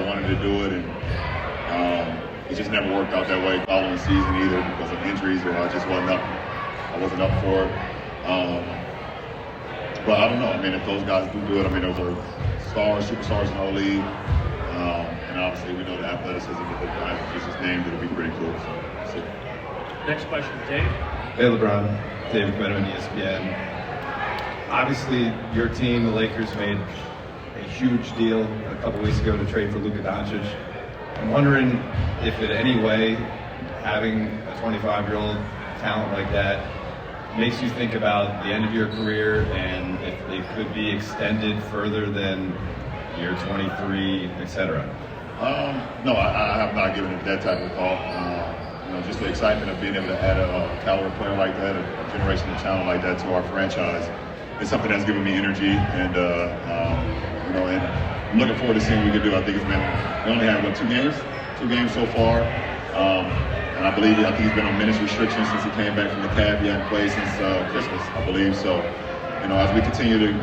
wanted to do it, and it just never worked out that way following season either because of injuries, or I just wasn't up. I wasn't up for it. But I don't know. I mean, if those guys do it, I mean, those are stars, superstars in our league. And obviously, we know the athleticism of the guys is just named. It'll be pretty cool. So. Next question, Dave. Hey, LeBron. David Benavidez, ESPN. Obviously, your team, the Lakers, made a huge deal a couple weeks ago to trade for Luka Doncic. I'm wondering if in any way having a 25-year-old talent like that makes you think about the end of your career and if it could be extended further than year 23, etc. No, I have not given it that type of thought. Just the excitement of being able to add a caliber player like that, a generational talent like that to our franchise, is something that's given me energy, and and I'm looking forward to seeing what we can do. I think we only had two games so far, and I think he's been on minutes restrictions since he came back from the calf. He hadn't played since Christmas, I believe. So, as we continue to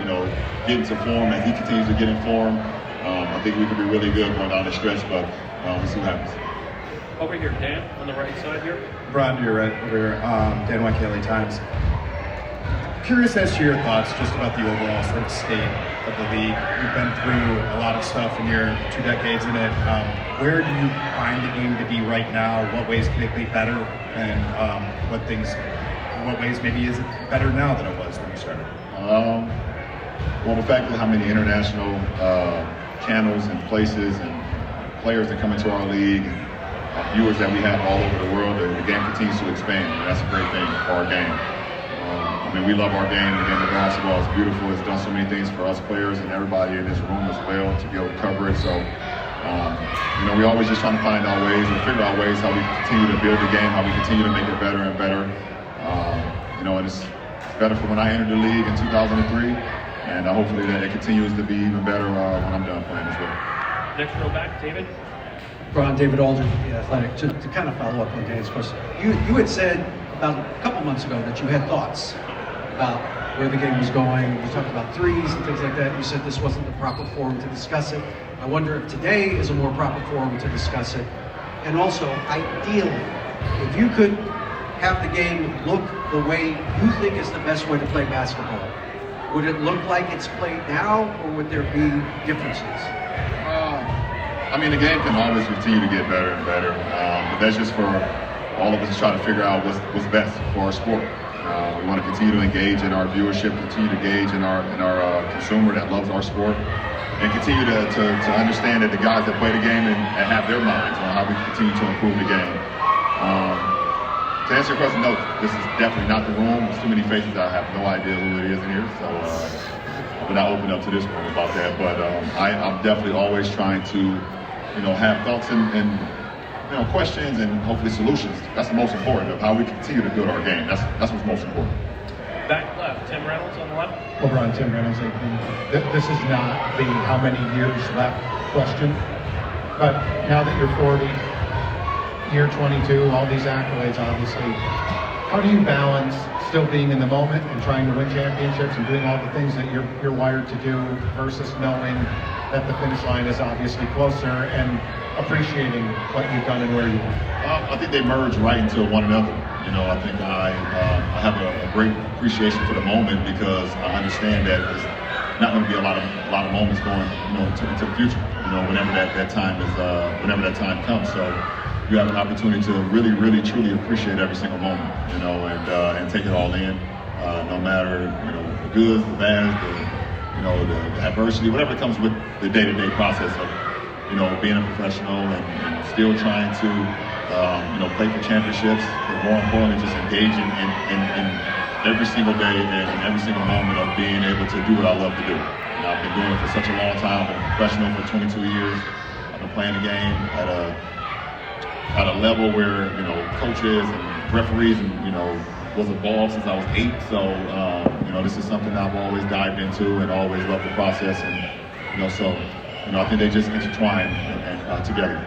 get into form, and he continues to get in form, I think we could be really good going down the stretch. But we'll see what happens. Over here, Dan, on the right side here. Ron, you're right over here. Dan White, LA Times. Curious as to your thoughts just about the overall sort of state of the league. You've been through a lot of stuff in your 2 decades in it. Where do you find the game to be right now? What ways can it be better? And what ways maybe is it better now than it was when you started? Well, the fact that how many international channels and places and players that come into our league, and viewers that we have all over the world, the game continues to expand. And that's a great thing for our game. We love our game. The game of basketball is beautiful. It's done so many things for us players and everybody in this room as well to be able to cover it. So, we always just trying to find our ways and figure out ways how we continue to build the game, how we continue to make it better and better. And it's better from when I entered the league in 2003, and hopefully that it continues to be even better when I'm done playing as well. Next row back, David. Ron, David Aldridge, The Athletic. To kind of follow up on Dan's question, you had said about a couple months ago that you had thoughts about where the game was going. You talked about threes and things like that. You said this wasn't the proper forum to discuss it. I wonder if today is a more proper forum to discuss it. And also, ideally, if you could have the game look the way you think is the best way to play basketball, would it look like it's played now, or would there be differences? The game can always continue to get better and better, but that's just for all of us to try to figure out what's best for our sport. We want to continue to engage in our viewership, continue to engage in our consumer that loves our sport, and continue to understand that the guys that play the game and have their minds on how we continue to improve the game. To answer your question, no, this is definitely not the room. There's too many faces that I have no idea who it is in here, so I'm not open up to this room about that. But I'm definitely always trying to, have thoughts and questions and hopefully solutions. That's the most important of how we continue to build our game. That's what's most important. Back left, Tim Reynolds on the left. LeBron, Tim Reynolds, this is not the how many years left question, but now that you're 40, year 22, all these accolades, obviously, how do you balance still being in the moment and trying to win championships and doing all the things that you're wired to do versus knowing that the finish line is obviously closer and appreciating what you've done and where you are? I think they merge right into one another. I think I have a great appreciation for the moment because I understand that there's not going to be a lot of moments going, into the future. Whenever that time comes. So you have an opportunity to really, really, truly appreciate every single moment, and take it all in, no matter the good, the bad, the adversity, whatever comes with the day-to-day process of being a professional and still trying to play for championships, but more importantly, just engaging in every single day and every single moment of being able to do what I love to do. I've been doing it for such a long time. I've been a professional for 22 years. I've been playing the game at a level where coaches and referees and was involved since I was 8. So this is something I've always dived into and always loved the process. And so I think they just intertwine and together.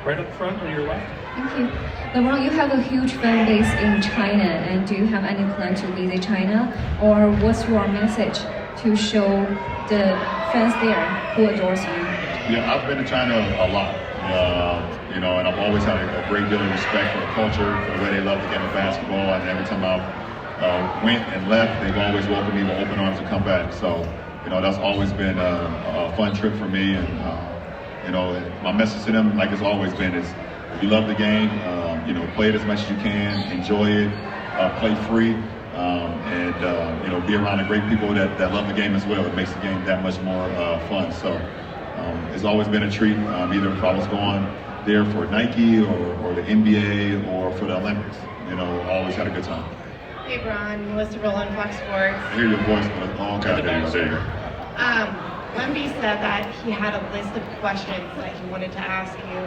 Right up front on your left. Thank you. LeBron, you have a huge fan base in China, and do you have any plan to visit China? Or what's your message to show the fans there who adores you? Yeah, I've been to China a lot, you know, and I've always had a great deal of respect for the culture, for the way they love the game of basketball, and every time I've went and left, they've always welcomed me with open arms to come back. So, you know, that's always been a fun trip for me, and you know, my message to them, like it's always been, is if you love the game, you know, play it as much as you can, enjoy it, play free, and you know, be around the great people that love the game as well. It makes the game that much more fun. So it's always been a treat, either if I was going there for Nike or the NBA or for the Olympics. You know, always had a good time. Hey, Bron, Melissa Rowland, Fox Sports. I hear your voice, but oh, okay, there you go. Wemby said that he had a list of questions that he wanted to ask you.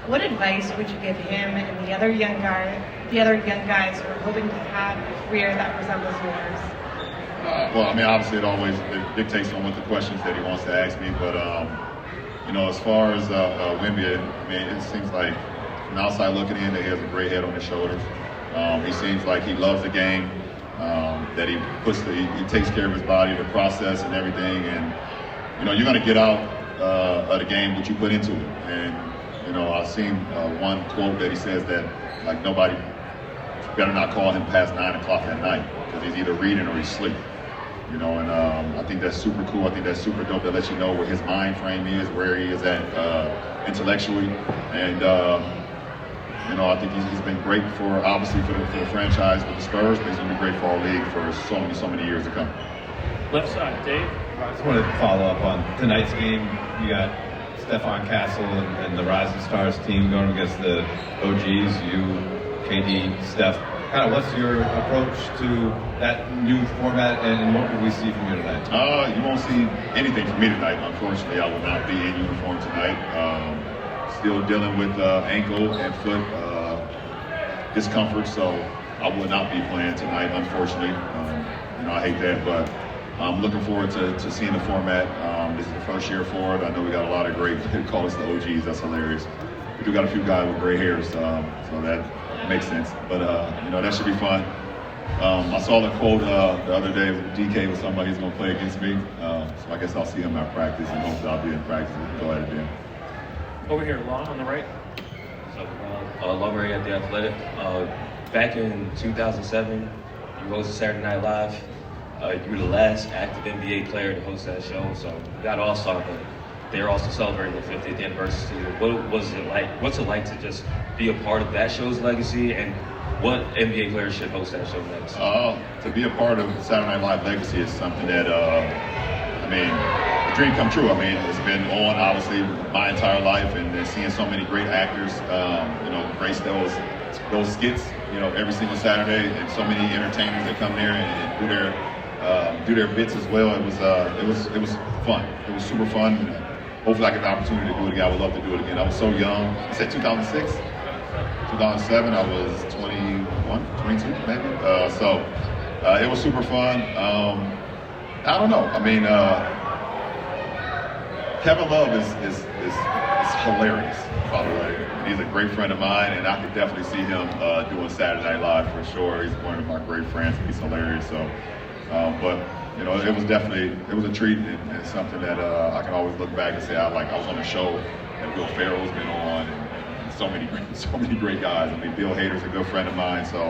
What advice would you give him and the other young guys who are hoping to have a career that resembles yours? Well, I mean, obviously it dictates on what the questions that he wants to ask me, but you know, as far as Wemby, I mean, it seems like from the outside looking in that he has a great head on his shoulders. He seems like he loves the game, that he takes care of his body, the process and everything, and you know, you're going to get out of the game what you put into it. And you know, I've seen one quote that he says that like nobody better not call him past 9 o'clock at night because he's either reading or he's asleep. You know, and I think that's super cool. I think that's super dope. That lets you know where his mind frame is, where he is at intellectually, and you know, I think he's been great for obviously for the franchise with the Spurs, but he's going to be great for our league for so many years to come. Left side, Dave. I just wanted to follow up on tonight's game. You got Stephon Castle and the Rising Stars team going against the OGs, you, KD, Steph. Kind of what's your approach to that new format, and what will we see from you tonight? You won't see anything from me tonight. Unfortunately, I will not be in uniform tonight. Still dealing with ankle and foot discomfort, so I will not be playing tonight, unfortunately. You know, I hate that, but I'm looking forward to seeing the format. This is the first year for it. I know we got a lot of great, they call us the OGs, that's hilarious. We do got a few guys with gray hairs, so that makes sense. But, you know, that should be fun. I saw the quote the other day with DK with somebody who's going to play against me. So I guess I'll see him at practice and hopefully I'll be in practice and go at it then. Over here, Law on the right. Lumberry at The Athletic. Back in 2007, you hosted Saturday Night Live. You were the last active NBA player to host that show, so you got All-Star, but they're also celebrating the 50th anniversary. What was it like? What's it like to just be a part of that show's legacy, and what NBA players should host that show next? To be a part of Saturday Night Live legacy is something that, I mean, a dream come true. I mean, it's been on, obviously, my entire life, and seeing so many great actors, you know, grace those skits, you know, every single Saturday, and so many entertainers that come there and do their bits as well. It was fun. It was super fun. Hopefully I get the opportunity to do it again. I would love to do it again. I was so young. I said 2006, 2007, I was 21, 22 maybe. So it was super fun. I don't know. I mean, Kevin Love is hilarious, by the way. He's a great friend of mine, and I could definitely see him doing Saturday Night Live for sure. He's one of my great friends. He's hilarious. So, but you know, it was a treat, and something that I can always look back and say I was on a show that Will Ferrell's been on, and so many great guys. I mean, Bill Hader's a good friend of mine, so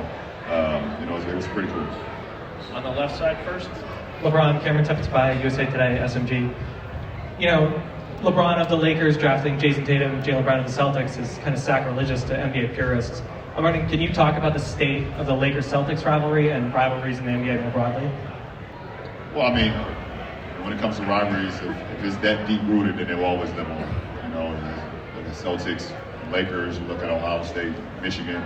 you know, it was pretty cool. On the left side first. LeBron, Cameron Tefts USA Today, SMG. You know, LeBron of the Lakers drafting Jason Tatum and Jaylen Brown of the Celtics is kind of sacrilegious to NBA purists. I'm wondering, can you talk about the state of the Lakers-Celtics rivalry and rivalries in the NBA more broadly? Well, I mean, when it comes to rivalries, if it's that deep-rooted, then they'll always live on. You know, you look at Celtics, Lakers, you look at Ohio State, Michigan,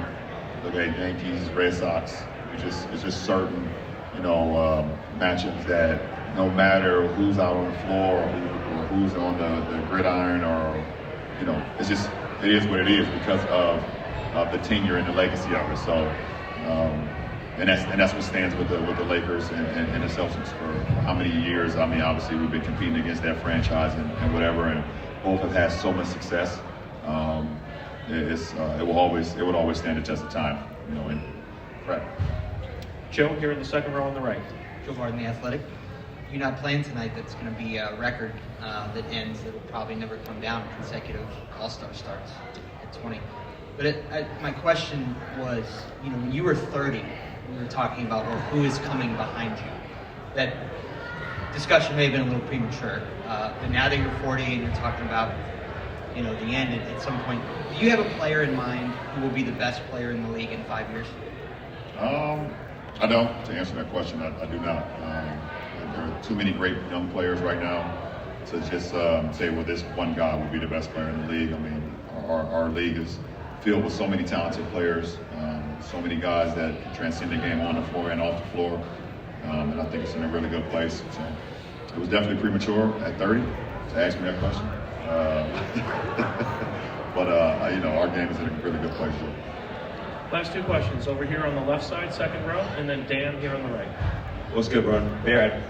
look at Yankees, Red Sox. It's just certain, you know, matchups that no matter who's out on the floor or who's on the gridiron, or, you know, it is what it is because of the tenure and the legacy of it. So, and that's what stands with the Lakers and the Celtics for how many years. I mean, obviously we've been competing against that franchise and whatever, and both have had so much success. It would always stand the test of time, you know. And right. Joe here in the second row on the right. Joe Martin, The Athletic. you're not playing tonight, that's going to be a record that ends that will probably never come down, consecutive All-Star starts at 20. But my question was, when you were 30, we were talking about, well, who is coming behind you? That discussion may have been a little premature, but now that you're 40 and you're talking about, the end at some point, do you have a player in mind who will be the best player in the league in 5 years? I don't. To answer that question, I do not. There are too many great young players right now to just say, well, this one guy will be the best player in the league. I mean, our league is filled with so many talented players, so many guys that can transcend the game on the floor and off the floor, and I think it's in a really good place. So it was definitely premature at 30 to ask me that question. But our game is in a really good place. Last two questions. Over here on the left side, second row, and then Dan here on the right. What's good, bro? Barrett,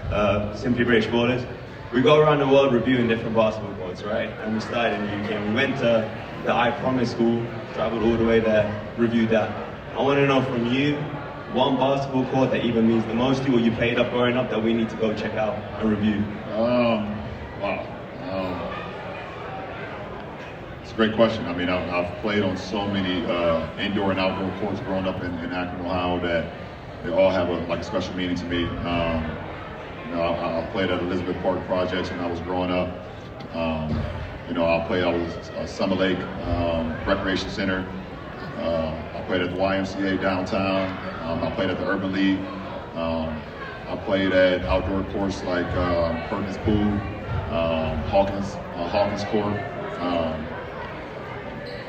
Simply British Borders. We go around the world reviewing different basketball courts, right? And we started in the UK. We went to the I Promise school, traveled all the way there, reviewed that. I want to know from you, one basketball court that either means the most to you or you played up growing up that we need to go check out and review. Wow. It's a great question. I mean, I've played on so many indoor and outdoor courts growing up in Akron, Ohio, that they all have a special meaning to me. I played at Elizabeth Park Projects when I was growing up. I played at Summer Lake Recreation Center. I played at the YMCA downtown. I played at the Urban League. I played at outdoor courts like Perkins Pool, Hawkins Court,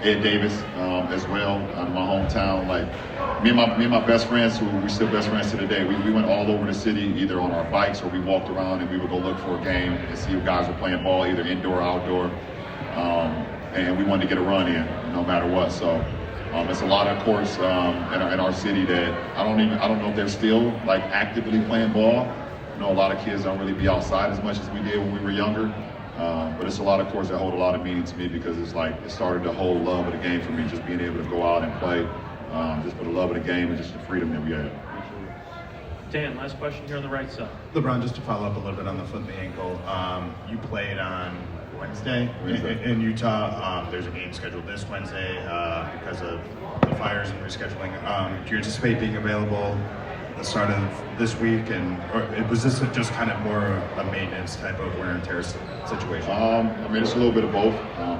Ed Davis as well out of my hometown. Like me and my best friends, who we're still best friends to the day, we went all over the city either on our bikes or we walked around and we would go look for a game and see if guys were playing ball either indoor or outdoor. And we wanted to get a run in no matter what. So it's a lot of courts in our city that I don't know if they're still like actively playing ball. A lot of kids don't really be outside as much as we did when we were younger. But it's a lot of courts that hold a lot of meaning to me because it's like it started the whole love of the game for me, just being able to go out and play, just for the love of the game and just the freedom that we have. Dan, last question here on the right side. LeBron, just to follow up a little bit on the foot and the ankle, you played on Wednesday in Utah. There's a game scheduled this Wednesday because of the fires and rescheduling. Do you anticipate being available at the start of this week, or was this just kind of more a maintenance type of wear and tear situation? I mean, it's a little bit of both. I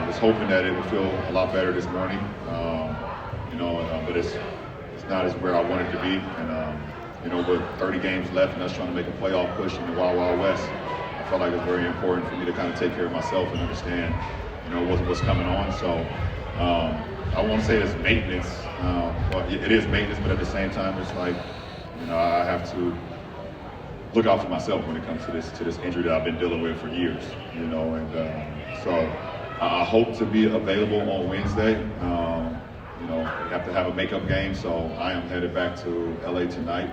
was hoping that it would feel a lot better this morning, but it's not as where I wanted to be. And with 30 games left and us trying to make a playoff push in the Wild Wild West, I felt like it was very important for me to kind of take care of myself and understand, what's coming on. So I won't say it's maintenance. Well, it is maintenance, but at the same time, it's like, I have to look out for myself when it comes to this injury that I've been dealing with for years. So I hope to be available on Wednesday. We have to have a makeup game, so I am headed back to LA tonight.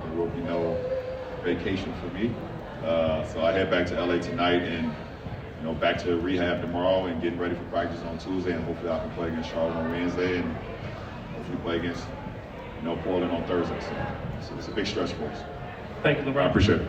There will be no vacation for me. So I head back to LA tonight and back to rehab tomorrow and getting ready for practice on Tuesday, and hopefully I can play against Charlotte on Wednesday and hopefully play against Portland on Thursday. So it's a big stretch for us. Thank you, LeBron. I appreciate it.